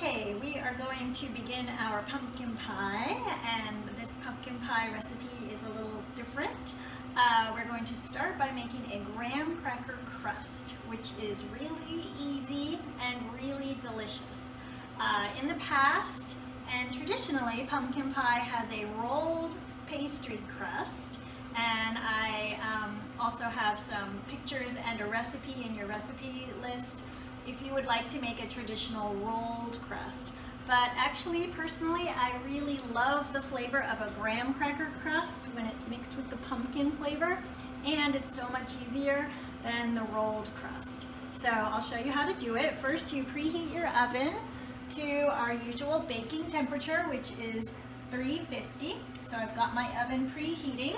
Okay, we are going to begin our pumpkin pie, and this pumpkin pie recipe is a little different. We're going to start by making a graham cracker crust, which is really easy and really delicious. In the past, and traditionally, pumpkin pie has a rolled pastry crust, and I also have some pictures and a recipe in your recipe list if you would like to make a traditional rolled crust. But actually, personally, I really love the flavor of a graham cracker crust when it's mixed with the pumpkin flavor, and it's so much easier than the rolled crust. So I'll show you how to do it. First, you preheat your oven to our usual baking temperature, which is 350. So I've got my oven preheating.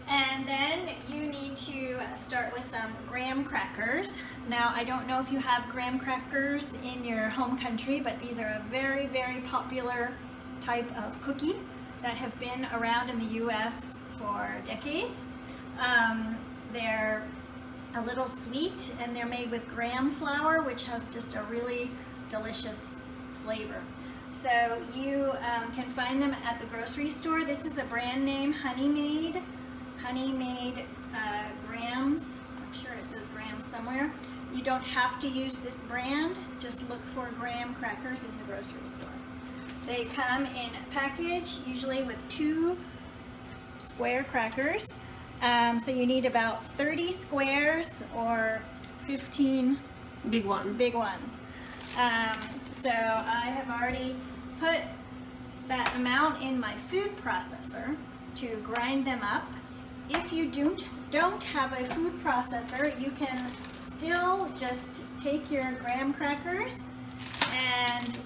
And then you need to start with some graham crackers. Now, I don't know if you have graham crackers in your home country, but these are a very, very popular type of cookie that have been around in the US for decades. They're a little sweet, and they're made with graham flour, which has just a really delicious flavor. So you can find them at the grocery store. This is a brand name, Honey Made grams. I'm sure it says grams somewhere. You don't have to use this brand, just look for graham crackers in the grocery store. They come in a package, usually with 2 square crackers. So you need about 30 squares or 15 big ones. So I have already put that amount in my food processor to grind them up. If you don't have a food processor, you can still just take your graham crackers and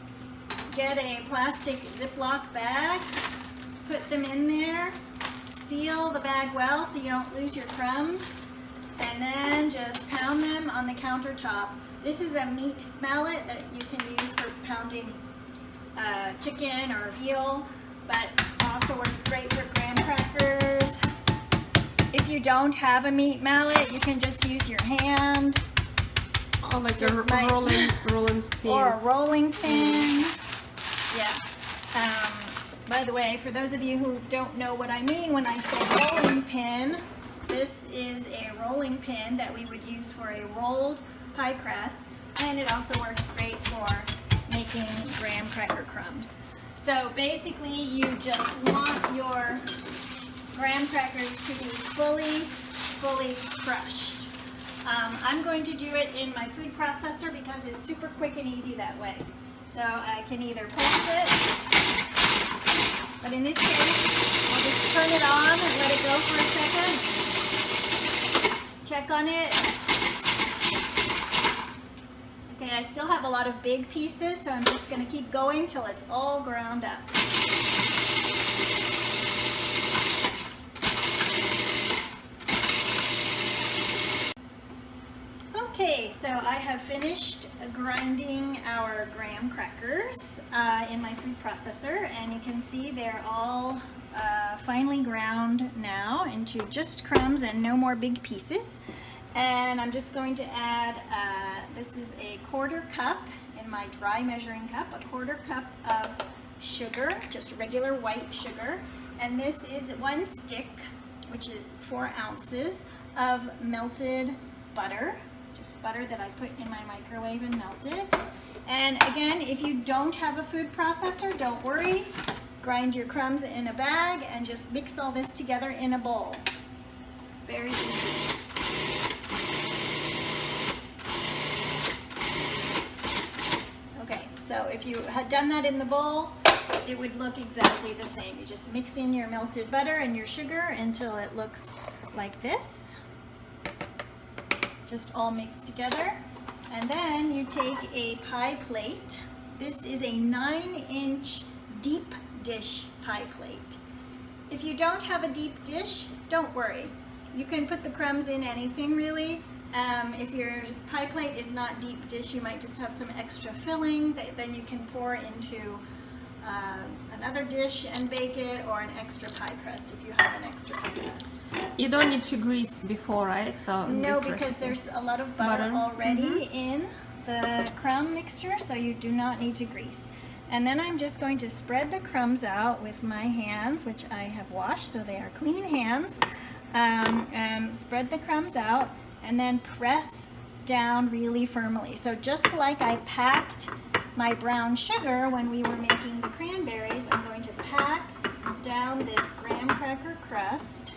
get a plastic Ziploc bag, put them in there, seal the bag well so you don't lose your crumbs, and then just pound them on the countertop. This is a meat mallet that you can use for pounding chicken or veal, but also works great for graham crackers. If you don't have a meat mallet, you can just use your hand. Or like a rolling pin. Or a rolling pin. Yeah. By the way, for those of you who don't know what I mean when I say rolling pin, this is a rolling pin that we would use for a rolled pie crust, and it also works great for making graham cracker crumbs. So basically, you just want your graham crackers to be fully crushed. I'm going to do it in my food processor because it's super quick and easy that way. So I can either pulse it, but in this case, I'll just turn it on and let it go for a second. Check on it. Okay, I still have a lot of big pieces, so I'm just going to keep going till it's all ground up. Okay, so I have finished grinding our graham crackers in my food processor, and you can see they're all finely ground now into just crumbs and no more big pieces. And I'm just going to add, this is a 1/4 cup in my dry measuring cup, a 1/4 cup of sugar, just regular white sugar. And this is 1 stick, which is 4 ounces of melted butter. Just butter that I put in my microwave and melted. And again, if you don't have a food processor, don't worry. Grind your crumbs in a bag and just mix all this together in a bowl. Very easy. Okay, so if you had done that in the bowl, it would look exactly the same. You just mix in your melted butter and your sugar until it looks like this. Just all mixed together. And then you take a pie plate. This is a 9-inch deep dish pie plate. If you don't have a deep dish, don't worry. You can put the crumbs in anything really. If your pie plate is not deep dish, you might just have some extra filling that then you can pour into another dish and bake it, or an extra pie crust if you have an extra pie crust. You don't need to grease before, right? So no, because there's a lot of butter already in the crumb mixture, so you do not need to grease. And then I'm just going to spread the crumbs out with my hands, which I have washed, so they are clean hands. And spread the crumbs out and then press down really firmly. So just like I packed my brown sugar when we were making the cranberries, I'm going to pack down this graham cracker crust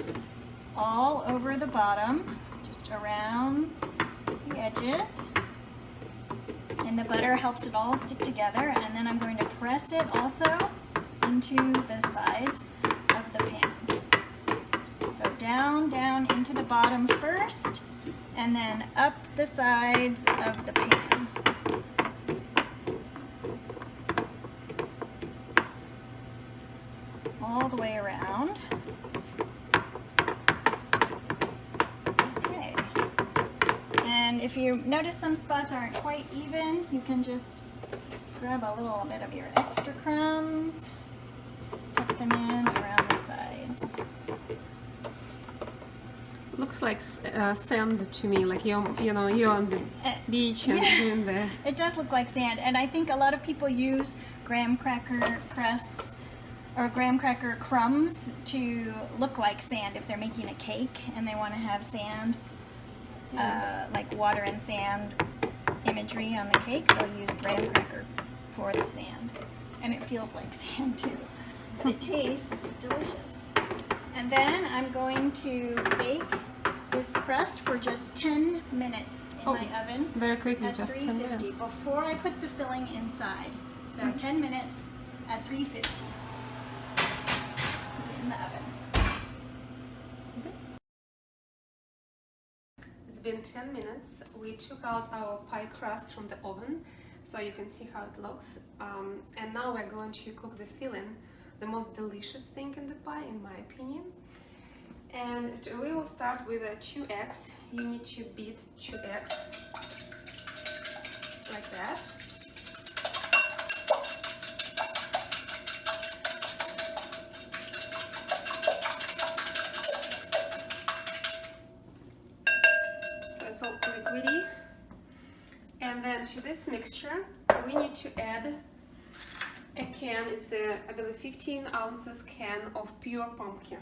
all over the bottom, just around the edges. And the butter helps it all stick together, and then I'm going to press it also into the sides of the pan. So down into the bottom first, and then up the sides of the pan. All the way around. Okay. And if you notice some spots aren't quite even, you can just grab a little bit of your extra crumbs, tuck them in around the sides. Looks like sand to me, like you're on the beach and doing the... It does look like sand, and I think a lot of people use graham cracker crusts or graham cracker crumbs to look like sand if they're making a cake and they want to have sand, like water and sand imagery on the cake. They'll use graham cracker for the sand, and it feels like sand too, but it tastes delicious. And then I'm going to bake this crust for just 10 minutes in my oven. Very quickly, at just 10 350 minutes. before I put the filling inside. So 10 minutes at 350. Put it in the oven. It's been 10 minutes. We took out our pie crust from the oven, so you can see how it looks. And now we're going to cook the filling, the most delicious thing in the pie, in my opinion. And we will start with 2 eggs. You need to beat 2 eggs like that. So it's all liquidy. And then to this mixture, we need to add a can. It's a, I believe, 15 ounces can of pure pumpkin.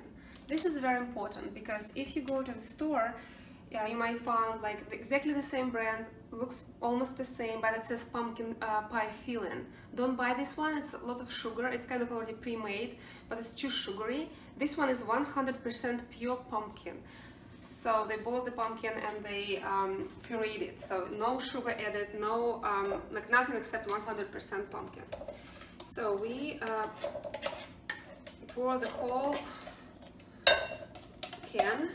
This is very important because if you go to the store, you might find like exactly the same brand, looks almost the same, but it says pumpkin pie filling. Don't buy this one, it's a lot of sugar, it's kind of already pre-made, but it's too sugary. This one is 100% pure pumpkin. So they boil the pumpkin and they pureed it, so no sugar added, no like nothing except 100% pumpkin. So we pour the whole can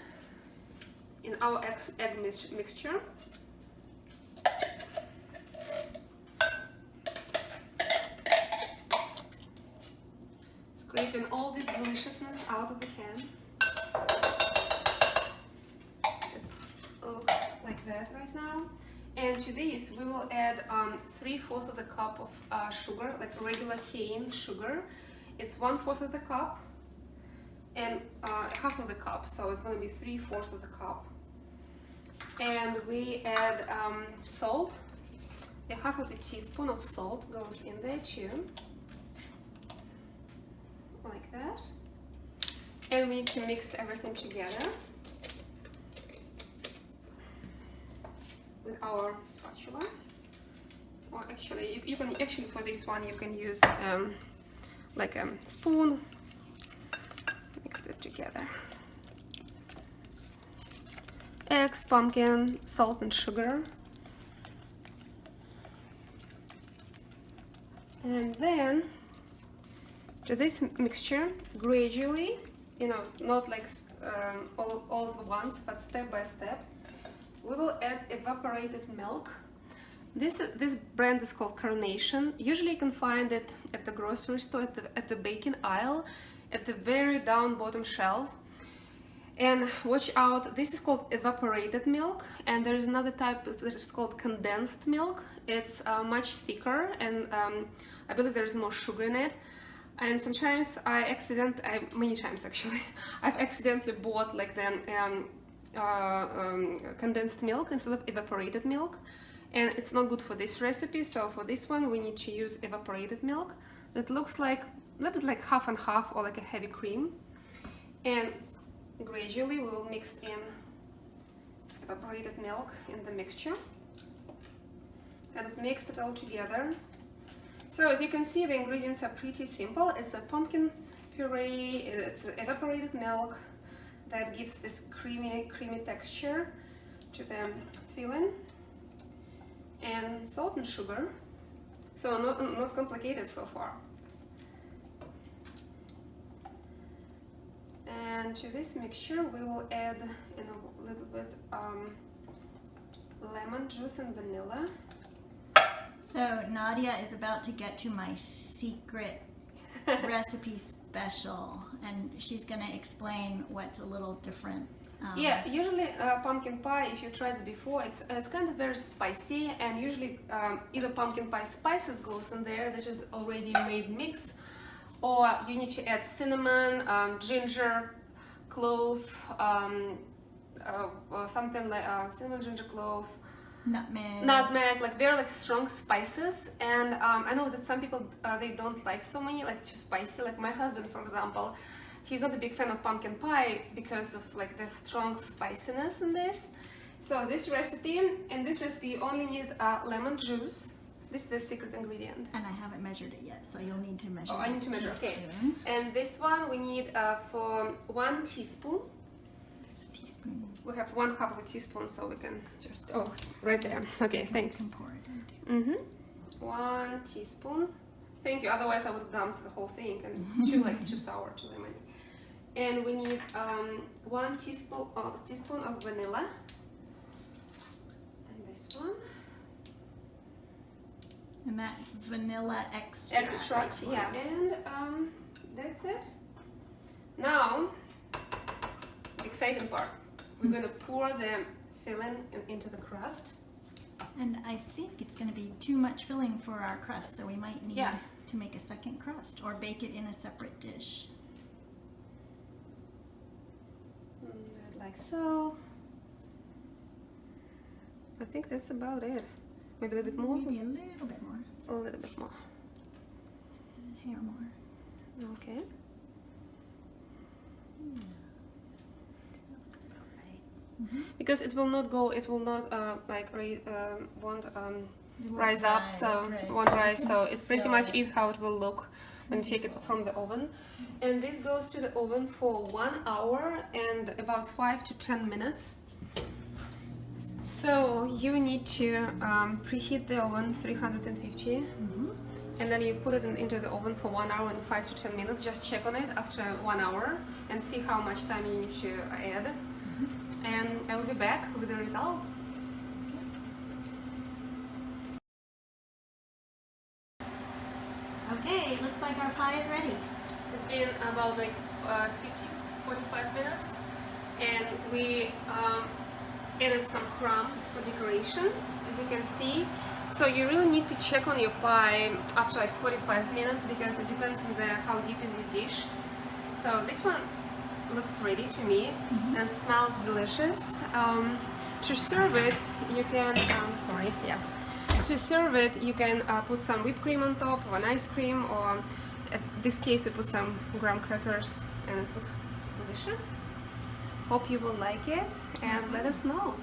in our egg mixture. Scraping all this deliciousness out of the can. It looks like that right now. And to this we will add 3/4 of the cup of sugar, like regular cane sugar. It's 1/4 of the cup and half of the cup, so it's going to be 3/4 of the cup. And we add salt. Half of a teaspoon of salt goes in there too, like that. And we need to mix everything together with our spatula. Or actually, you can actually for this one you can use like a spoon. Mix it together. Eggs, pumpkin, salt and sugar. And then to this mixture, gradually, not like all at once, but step by step, we will add evaporated milk. This brand is called Carnation. Usually you can find it at the grocery store, at the baking aisle, at the very down bottom shelf. And watch out, this is called evaporated milk, and there is another type that is called condensed milk. It's much thicker, and I believe there is more sugar in it. And sometimes many times actually, I've accidentally bought like the condensed milk instead of evaporated milk. and it's not good for this recipe. So for this one we need to use evaporated milk that looks like a little bit like half and half, or like a heavy cream. And gradually we will mix in evaporated milk in the mixture, kind of mix it all together. So as you can see, the ingredients are pretty simple. It's a pumpkin puree, it's evaporated milk that gives this creamy texture to the filling, and salt and sugar. So not complicated so far. And to this mixture we will add a little bit lemon juice and vanilla. So Nadia is about to get to my secret recipe special, and she's going to explain what's a little different. Yeah, usually pumpkin pie, if you tried it before, it's kind of very spicy, and usually either pumpkin pie spices goes in there, that is already made mix, or you need to add cinnamon, ginger, clove, or something like cinnamon, ginger, clove, nutmeg, like very like strong spices. And I know that some people they don't like so many, like too spicy. Like my husband, for example, he's not a big fan of pumpkin pie because of like the strong spiciness in this. So this recipe, you only need lemon juice. This is the secret ingredient. And I haven't measured it yet, so you'll need to measure. Oh, I need to measure. Okay. And this one we need for 1 teaspoon. Teaspoon. We have 1/2 of a teaspoon, so we can just right there. Okay, thanks. 1 teaspoon. Thank you. Otherwise, I would dump the whole thing and too sour, too lemony. And we need 1 teaspoon of vanilla. And this one. And that's vanilla extract. Extract, yeah. And that's it. Now, the exciting part. We're going to pour the filling into the crust. And I think it's going to be too much filling for our crust, so we might need to make a second crust or bake it in a separate dish. Like so. I think that's about it. Maybe a little bit more? Maybe a little bit more. A little bit more. A hair more. Okay. That looks about right. Because it will not rise up, so it won't rise. So it's pretty much how it will look when you take it from the oven. And this goes to the oven for 1 hour and about 5 to 10 minutes. So you need to preheat the oven 350, and then you put it into the oven for 1 hour and 5 to 10 minutes. Just check on it after 1 hour and see how much time you need to add. And I will be back with the result. Okay, it looks like our pie is ready. It's been about like 45 minutes, and we added some crumbs for decoration, as you can see. So you really need to check on your pie after like 45 minutes, because it depends on how deep is your dish. So this one looks ready to me and smells delicious. To serve it, you can put some whipped cream on top, or an ice cream, or in this case we put some graham crackers, and it looks delicious. Hope you will like it, and let us know.